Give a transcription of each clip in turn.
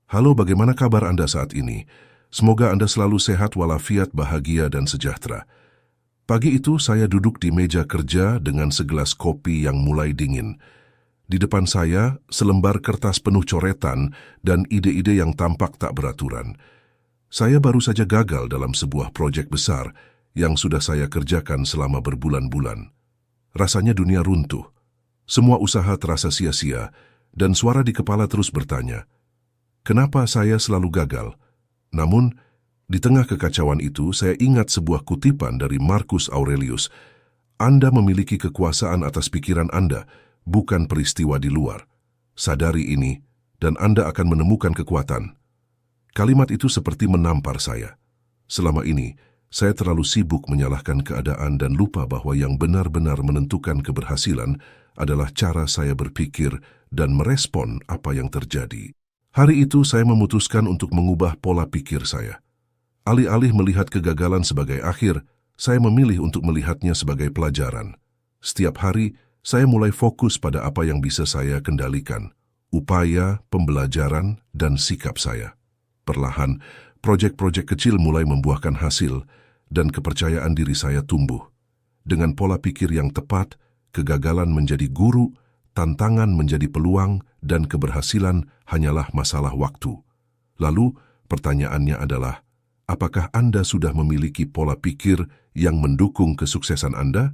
Halo, bagaimana kabar Anda saat ini? Semoga Anda selalu sehat walafiat, bahagia, dan sejahtera. Pagi itu saya duduk di meja kerja dengan segelas kopi yang mulai dingin. Di depan saya, selembar kertas penuh coretan dan ide-ide yang tampak tak beraturan. Saya baru saja gagal dalam sebuah proyek besar yang sudah saya kerjakan selama berbulan-bulan. Rasanya dunia runtuh. Semua usaha terasa sia-sia, dan suara di kepala terus bertanya, kenapa saya selalu gagal? Namun, di tengah kekacauan itu, saya ingat sebuah kutipan dari Marcus Aurelius. Anda memiliki kekuasaan atas pikiran Anda, bukan peristiwa di luar. Sadari ini, dan Anda akan menemukan kekuatan. Kalimat itu seperti menampar saya. Selama ini, saya terlalu sibuk menyalahkan keadaan dan lupa bahwa yang benar-benar menentukan keberhasilan adalah cara saya berpikir dan merespon apa yang terjadi. Hari itu saya memutuskan untuk mengubah pola pikir saya. Alih-alih melihat kegagalan sebagai akhir, saya memilih untuk melihatnya sebagai pelajaran. Setiap hari, saya mulai fokus pada apa yang bisa saya kendalikan, upaya, pembelajaran, dan sikap saya. Perlahan, proyek-proyek kecil mulai membuahkan hasil, dan kepercayaan diri saya tumbuh. Dengan pola pikir yang tepat, kegagalan menjadi guru, tantangan menjadi peluang, dan keberhasilan hanyalah masalah waktu. Lalu, pertanyaannya adalah, apakah Anda sudah memiliki pola pikir yang mendukung kesuksesan Anda?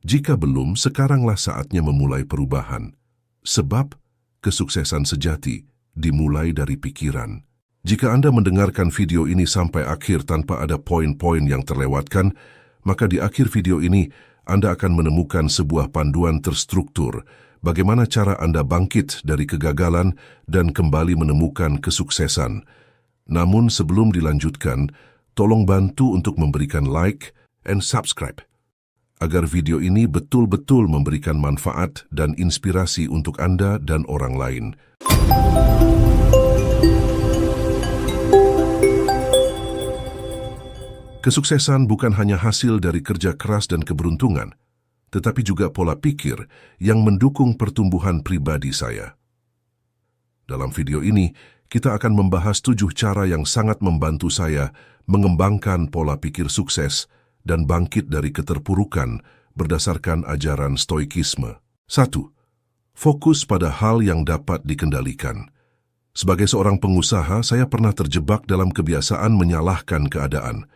Jika belum, sekaranglah saatnya memulai perubahan. Sebab, kesuksesan sejati dimulai dari pikiran. Jika Anda mendengarkan video ini sampai akhir tanpa ada poin-poin yang terlewatkan, maka di akhir video ini Anda akan menemukan sebuah panduan terstruktur bagaimana cara Anda bangkit dari kegagalan dan kembali menemukan kesuksesan. Namun sebelum dilanjutkan, tolong bantu untuk memberikan like and subscribe, agar video ini betul-betul memberikan manfaat dan inspirasi untuk Anda dan orang lain. Kesuksesan bukan hanya hasil dari kerja keras dan keberuntungan, tetapi juga pola pikir yang mendukung pertumbuhan pribadi saya. Dalam video ini, kita akan membahas 7 cara yang sangat membantu saya mengembangkan pola pikir sukses dan bangkit dari keterpurukan berdasarkan ajaran stoikisme. 1. Fokus pada hal yang dapat dikendalikan. Sebagai seorang pengusaha, saya pernah terjebak dalam kebiasaan menyalahkan keadaan.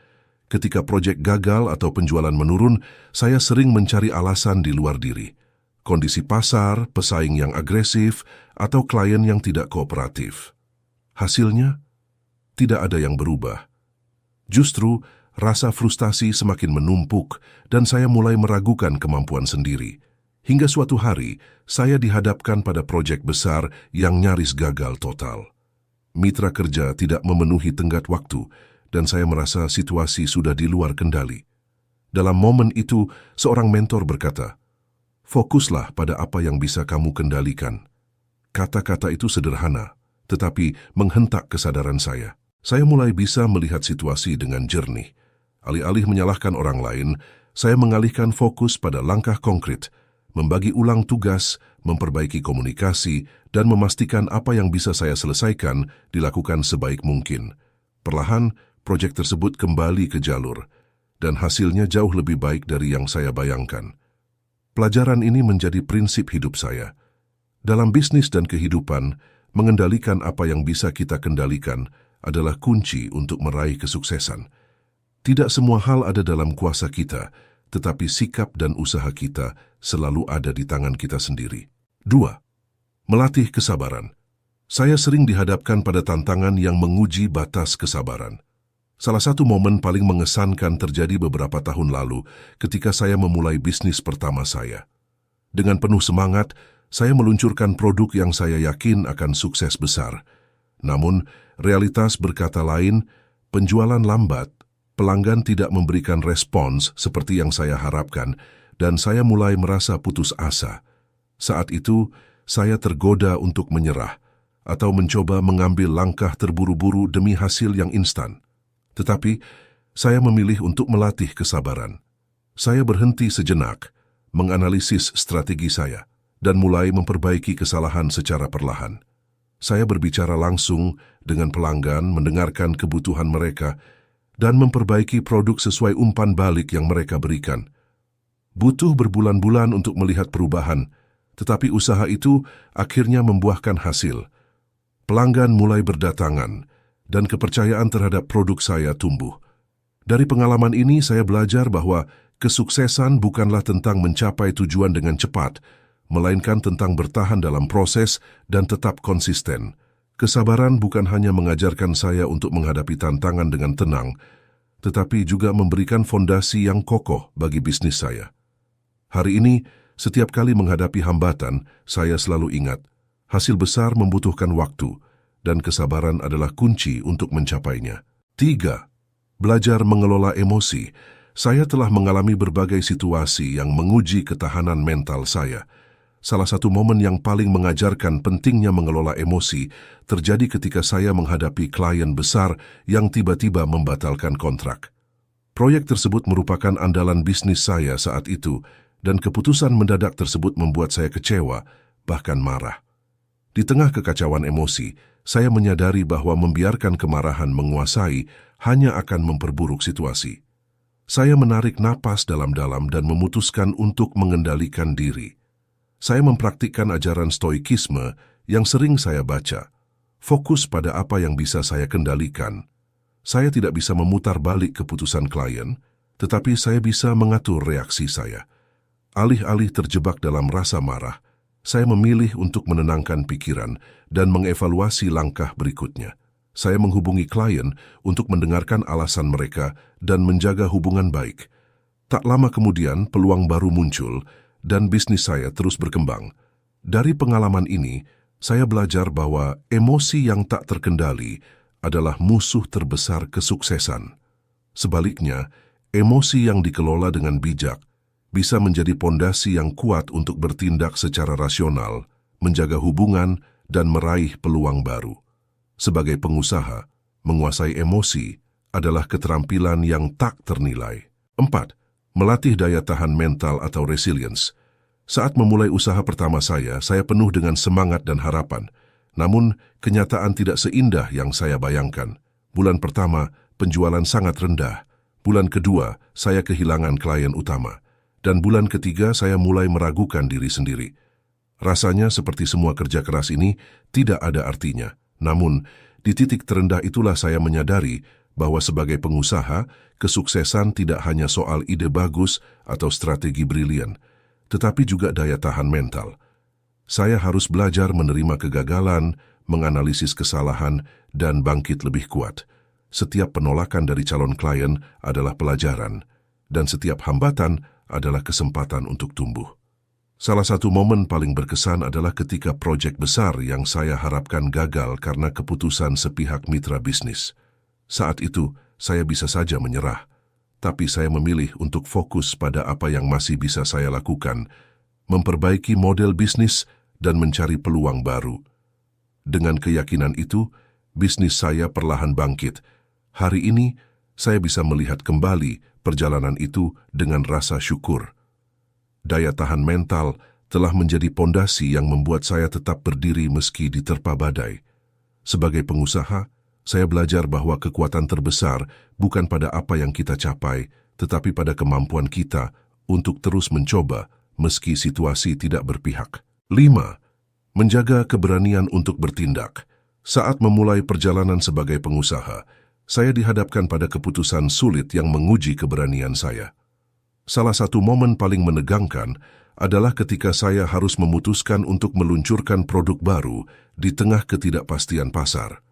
Ketika proyek gagal atau penjualan menurun, saya sering mencari alasan di luar diri. Kondisi pasar, pesaing yang agresif, atau klien yang tidak kooperatif. Hasilnya, tidak ada yang berubah. Justru, rasa frustasi semakin menumpuk dan saya mulai meragukan kemampuan sendiri. Hingga suatu hari, saya dihadapkan pada proyek besar yang nyaris gagal total. Mitra kerja tidak memenuhi tenggat waktu, dan saya merasa situasi sudah di luar kendali. Dalam momen itu, seorang mentor berkata, "Fokuslah pada apa yang bisa kamu kendalikan." Kata-kata itu sederhana, tetapi menghentak kesadaran saya. Saya mulai bisa melihat situasi dengan jernih. Alih-alih menyalahkan orang lain, saya mengalihkan fokus pada langkah konkret, membagi ulang tugas, memperbaiki komunikasi, dan memastikan apa yang bisa saya selesaikan dilakukan sebaik mungkin. Perlahan, proyek tersebut kembali ke jalur, dan hasilnya jauh lebih baik dari yang saya bayangkan. Pelajaran ini menjadi prinsip hidup saya. Dalam bisnis dan kehidupan, mengendalikan apa yang bisa kita kendalikan adalah kunci untuk meraih kesuksesan. Tidak semua hal ada dalam kuasa kita, tetapi sikap dan usaha kita selalu ada di tangan kita sendiri. 2. Melatih kesabaran. Saya sering dihadapkan pada tantangan yang menguji batas kesabaran. Salah satu momen paling mengesankan terjadi beberapa tahun lalu ketika saya memulai bisnis pertama saya. Dengan penuh semangat, saya meluncurkan produk yang saya yakin akan sukses besar. Namun, realitas berkata lain, penjualan lambat, pelanggan tidak memberikan respons seperti yang saya harapkan, dan saya mulai merasa putus asa. Saat itu, saya tergoda untuk menyerah atau mencoba mengambil langkah terburu-buru demi hasil yang instan. Tetapi, saya memilih untuk melatih kesabaran. Saya berhenti sejenak, menganalisis strategi saya, dan mulai memperbaiki kesalahan secara perlahan. Saya berbicara langsung dengan pelanggan, mendengarkan kebutuhan mereka, dan memperbaiki produk sesuai umpan balik yang mereka berikan. Butuh berbulan-bulan untuk melihat perubahan, tetapi usaha itu akhirnya membuahkan hasil. Pelanggan mulai berdatangan, dan kepercayaan terhadap produk saya tumbuh. Dari pengalaman ini, saya belajar bahwa kesuksesan bukanlah tentang mencapai tujuan dengan cepat, melainkan tentang bertahan dalam proses dan tetap konsisten. Kesabaran bukan hanya mengajarkan saya untuk menghadapi tantangan dengan tenang, tetapi juga memberikan fondasi yang kokoh bagi bisnis saya. Hari ini, setiap kali menghadapi hambatan, saya selalu ingat, hasil besar membutuhkan waktu, dan kesabaran adalah kunci untuk mencapainya. 3. Belajar mengelola emosi. Saya telah mengalami berbagai situasi yang menguji ketahanan mental saya. Salah satu momen yang paling mengajarkan pentingnya mengelola emosi terjadi ketika saya menghadapi klien besar yang tiba-tiba membatalkan kontrak. Proyek tersebut merupakan andalan bisnis saya saat itu, dan keputusan mendadak tersebut membuat saya kecewa, bahkan marah. Di tengah kekacauan emosi, saya menyadari bahwa membiarkan kemarahan menguasai hanya akan memperburuk situasi. Saya menarik napas dalam-dalam dan memutuskan untuk mengendalikan diri. Saya mempraktikkan ajaran stoikisme yang sering saya baca. Fokus pada apa yang bisa saya kendalikan. Saya tidak bisa memutar balik keputusan klien, tetapi saya bisa mengatur reaksi saya. Alih-alih terjebak dalam rasa marah, saya memilih untuk menenangkan pikiran dan mengevaluasi langkah berikutnya. Saya menghubungi klien untuk mendengarkan alasan mereka dan menjaga hubungan baik. Tak lama kemudian, peluang baru muncul, dan bisnis saya terus berkembang. Dari pengalaman ini, saya belajar bahwa emosi yang tak terkendali adalah musuh terbesar kesuksesan. Sebaliknya, emosi yang dikelola dengan bijak bisa menjadi pondasi yang kuat untuk bertindak secara rasional, menjaga hubungan, dan meraih peluang baru. Sebagai pengusaha, menguasai emosi adalah keterampilan yang tak ternilai. 4. Melatih daya tahan mental atau resilience. Saat memulai usaha pertama saya penuh dengan semangat dan harapan. Namun, kenyataan tidak seindah yang saya bayangkan. Bulan pertama, penjualan sangat rendah. Bulan kedua, saya kehilangan klien utama. Dan bulan ketiga, saya mulai meragukan diri sendiri. Rasanya seperti semua kerja keras ini tidak ada artinya. Namun, di titik terendah itulah saya menyadari bahwa sebagai pengusaha, kesuksesan tidak hanya soal ide bagus atau strategi brilian, tetapi juga daya tahan mental. Saya harus belajar menerima kegagalan, menganalisis kesalahan, dan bangkit lebih kuat. Setiap penolakan dari calon klien adalah pelajaran, dan setiap hambatan adalah kesempatan untuk tumbuh. Salah satu momen paling berkesan adalah ketika proyek besar yang saya harapkan gagal karena keputusan sepihak mitra bisnis. Saat itu, saya bisa saja menyerah, tapi saya memilih untuk fokus pada apa yang masih bisa saya lakukan, memperbaiki model bisnis dan mencari peluang baru. Dengan keyakinan itu, bisnis saya perlahan bangkit. Hari ini, saya bisa melihat kembali perjalanan itu dengan rasa syukur. Daya tahan mental telah menjadi pondasi yang membuat saya tetap berdiri meski diterpa badai. Sebagai pengusaha, saya belajar bahwa kekuatan terbesar bukan pada apa yang kita capai, tetapi pada kemampuan kita untuk terus mencoba meski situasi tidak berpihak. 5. Menjaga keberanian untuk bertindak. Saat memulai perjalanan sebagai pengusaha, saya dihadapkan pada keputusan sulit yang menguji keberanian saya. Salah satu momen paling menegangkan adalah ketika saya harus memutuskan untuk meluncurkan produk baru di tengah ketidakpastian pasar.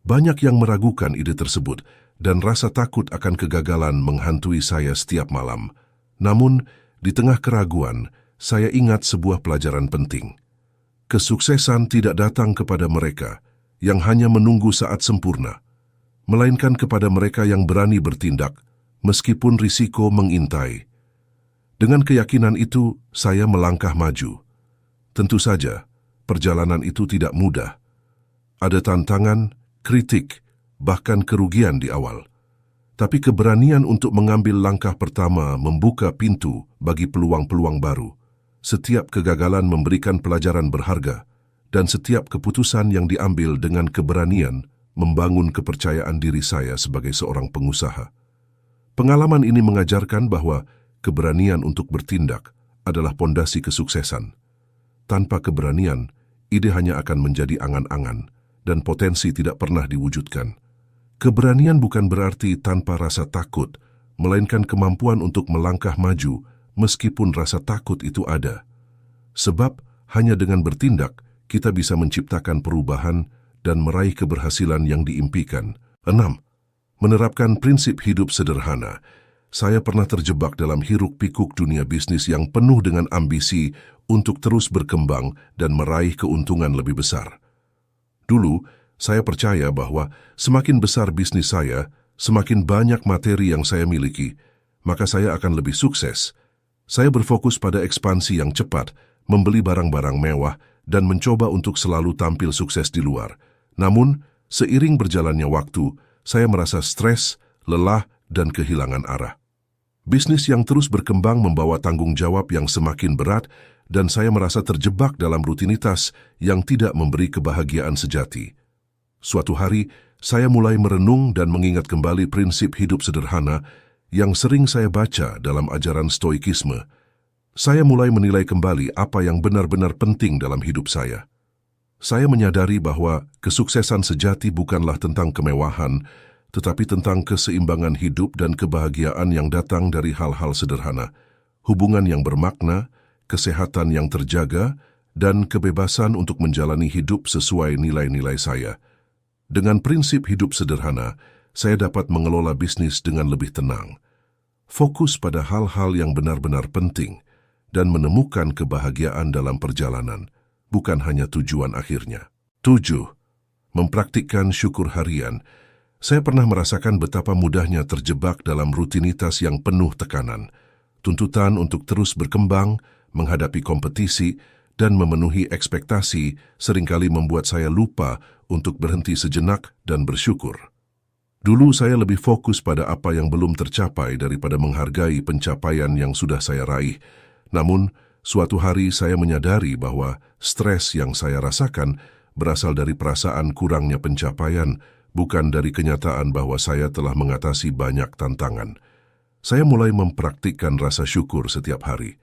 Banyak yang meragukan ide tersebut dan rasa takut akan kegagalan menghantui saya setiap malam. Namun, di tengah keraguan, saya ingat sebuah pelajaran penting. Kesuksesan tidak datang kepada mereka yang hanya menunggu saat sempurna, melainkan kepada mereka yang berani bertindak, meskipun risiko mengintai. Dengan keyakinan itu, saya melangkah maju. Tentu saja, perjalanan itu tidak mudah. Ada tantangan, kritik, bahkan kerugian di awal. Tapi keberanian untuk mengambil langkah pertama membuka pintu bagi peluang-peluang baru. Setiap kegagalan memberikan pelajaran berharga, dan setiap keputusan yang diambil dengan keberanian membangun kepercayaan diri saya sebagai seorang pengusaha. Pengalaman ini mengajarkan bahwa keberanian untuk bertindak adalah pondasi kesuksesan. Tanpa keberanian, ide hanya akan menjadi angan-angan dan potensi tidak pernah diwujudkan. Keberanian bukan berarti tanpa rasa takut, melainkan kemampuan untuk melangkah maju meskipun rasa takut itu ada. Sebab hanya dengan bertindak, kita bisa menciptakan perubahan dan meraih keberhasilan yang diimpikan. 6. Menerapkan prinsip hidup sederhana. Saya pernah terjebak dalam hiruk-pikuk dunia bisnis yang penuh dengan ambisi untuk terus berkembang dan meraih keuntungan lebih besar. Dulu, saya percaya bahwa semakin besar bisnis saya, semakin banyak materi yang saya miliki, maka saya akan lebih sukses. Saya berfokus pada ekspansi yang cepat, membeli barang-barang mewah, dan mencoba untuk selalu tampil sukses di luar. Namun, seiring berjalannya waktu, saya merasa stres, lelah, dan kehilangan arah. Bisnis yang terus berkembang membawa tanggung jawab yang semakin berat, dan saya merasa terjebak dalam rutinitas yang tidak memberi kebahagiaan sejati. Suatu hari, saya mulai merenung dan mengingat kembali prinsip hidup sederhana yang sering saya baca dalam ajaran Stoikisme. Saya mulai menilai kembali apa yang benar-benar penting dalam hidup saya. Saya menyadari bahwa kesuksesan sejati bukanlah tentang kemewahan, tetapi tentang keseimbangan hidup dan kebahagiaan yang datang dari hal-hal sederhana, hubungan yang bermakna, kesehatan yang terjaga, dan kebebasan untuk menjalani hidup sesuai nilai-nilai saya. Dengan prinsip hidup sederhana, saya dapat mengelola bisnis dengan lebih tenang, fokus pada hal-hal yang benar-benar penting, dan menemukan kebahagiaan dalam perjalanan, bukan hanya tujuan akhirnya. 7. Mempraktikkan syukur harian. Saya pernah merasakan betapa mudahnya terjebak dalam rutinitas yang penuh tekanan, tuntutan untuk terus berkembang, menghadapi kompetisi, dan memenuhi ekspektasi seringkali membuat saya lupa untuk berhenti sejenak dan bersyukur. Dulu saya lebih fokus pada apa yang belum tercapai daripada menghargai pencapaian yang sudah saya raih. Namun, suatu hari saya menyadari bahwa stres yang saya rasakan berasal dari perasaan kurangnya pencapaian, bukan dari kenyataan bahwa saya telah mengatasi banyak tantangan. Saya mulai mempraktikkan rasa syukur setiap hari.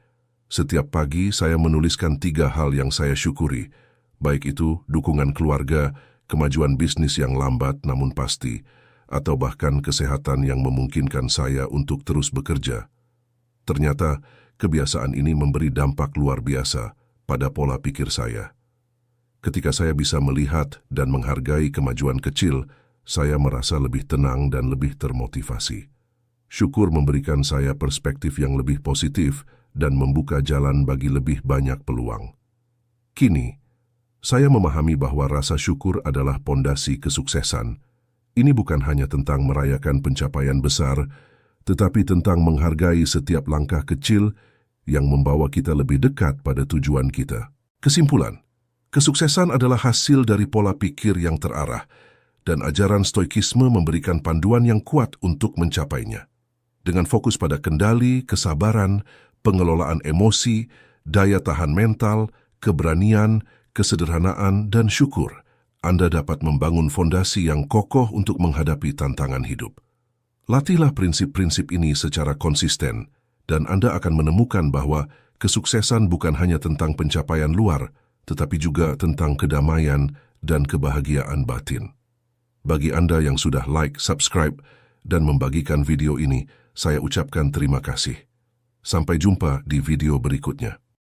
Setiap pagi saya menuliskan 3 hal yang saya syukuri, baik itu dukungan keluarga, kemajuan bisnis yang lambat namun pasti, atau bahkan kesehatan yang memungkinkan saya untuk terus bekerja. Ternyata, kebiasaan ini memberi dampak luar biasa pada pola pikir saya. Ketika saya bisa melihat dan menghargai kemajuan kecil, saya merasa lebih tenang dan lebih termotivasi. Syukur memberikan saya perspektif yang lebih positif dan membuka jalan bagi lebih banyak peluang. Kini, saya memahami bahwa rasa syukur adalah pondasi kesuksesan. Ini bukan hanya tentang merayakan pencapaian besar, tetapi tentang menghargai setiap langkah kecil yang membawa kita lebih dekat pada tujuan kita. Kesimpulan, kesuksesan adalah hasil dari pola pikir yang terarah, dan ajaran Stoikisme memberikan panduan yang kuat untuk mencapainya. Dengan fokus pada kendali, kesabaran, pengelolaan emosi, daya tahan mental, keberanian, kesederhanaan, dan syukur, Anda dapat membangun fondasi yang kokoh untuk menghadapi tantangan hidup. Latihlah prinsip-prinsip ini secara konsisten, dan Anda akan menemukan bahwa kesuksesan bukan hanya tentang pencapaian luar, tetapi juga tentang kedamaian dan kebahagiaan batin. Bagi Anda yang sudah like, subscribe, dan membagikan video ini, saya ucapkan terima kasih. Sampai jumpa di video berikutnya.